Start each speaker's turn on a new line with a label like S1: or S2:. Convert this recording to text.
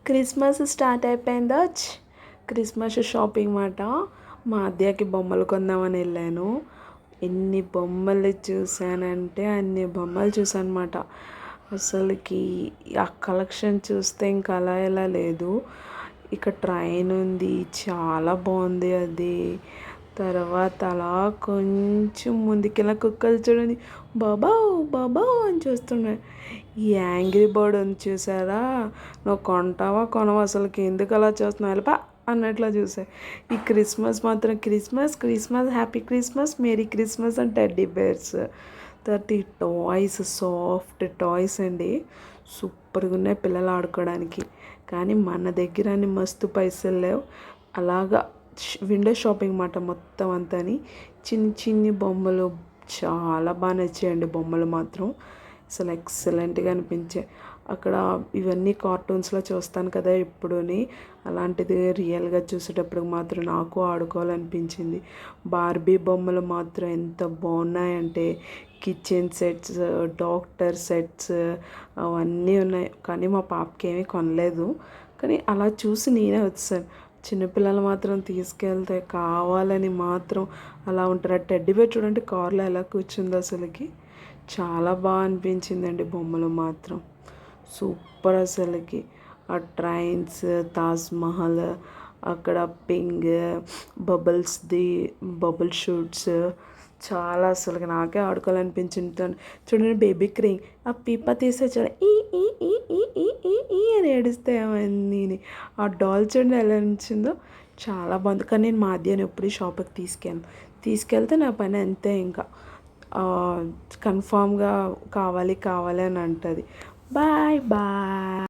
S1: Christmas start అయిపోయిందా Christmas shopping మాట మా అద్దెకి బొమ్మలు కొందామని వెళ్ళాను. ఎన్ని బొమ్మలు చూశానంటే అన్ని బొమ్మలు చూసాను అనమాట. అసలుకి ఆ కలెక్షన్ చూస్తే ఇంకా అలా ఎలా లేదు. ఇక ట్రైన్ ఉంది, చాలా బాగుంది అది. తర్వాత అలా కొంచెం ముందుకెళ్ళి కుక్కలు చూడండి, బాబా బాబా అని చూస్తున్నాయి. ఈ యాంగ్రీ బర్డ్ ఉంది చూసారా, నువ్వు కొంటావా కొనవా, అసలుకి ఎందుకు అలా చూస్తున్నావు వెళ్ళపా అన్నట్లు చూసా. ఈ క్రిస్మస్ మాత్రం Christmas Christmas happy Christmas merry Christmas and teddy bears. తర్వాత ఈ టాయ్స్, సాఫ్ట్ టాయ్స్ అండి, సూపర్గా ఉన్నాయి పిల్లలు ఆడుకోవడానికి. కానీ మన దగ్గర అన్ని మస్తు పైసలు లేవు. అలాగా విండో షాపింగ్ మాట మొత్తం అంతాని. చిన్ని చిన్ని బొమ్మలు చాలా బాగా నచ్చాయండి. బొమ్మలు మాత్రం అసలు ఎక్సలెంట్గా అనిపించాయి. అక్కడ ఇవన్నీ కార్టూన్స్లో చూస్తాను కదా ఎప్పుడూని, అలాంటిది రియల్గా చూసేటప్పుడు మాత్రం నాకు ఆడుకోవాలనిపించింది. బార్బీ బొమ్మలు మాత్రం ఎంత బాగున్నాయంటే కిచెన్ సెట్స్, డాక్టర్ సెట్స్ అవన్నీ ఉన్నాయి. కానీ మా పాపకి ఏమీ కొనలేదు. కానీ అలా చూసి నేనే వచ్చాను. చిన్నపిల్లలు మాత్రం తీసుకెళ్తే కావాలని మాత్రం అలా ఉంటారు. ఆ టెడ్డీ బేర్ చూడండి కార్లో ఎలా కూర్చుందో, అసలుకి చాలా బాగా అనిపించిందండి బొమ్మలు మాత్రం. సూపర్ అసలుకి. ఆ ట్రైన్స్, తాజ్మహల్, అక్కడ పింగ్ బబుల్స్ది బబుల్ షూట్స్ చాలా అసలుకి నాకే ఆడుకోవాలనిపించింది. చూడండి బేబీ క్రేయింగ్, ఆ పీప తీసే చూడ ఈ ఈ ఈ ఈ ఈ ఈ ఈ అని ఏడిస్తే అవన్నీ. ఆ డాల్ చూడండి ఎలా అనిపించిందో, చాలా బాగుంది. కానీ నేను మా అద్దెని ఎప్పుడు షాప్కి తీసుకెళ్తే నా పని అంతే ఇంకా. కన్ఫామ్గా కావాలి కావాలి అని అంటుంది. Bye bye.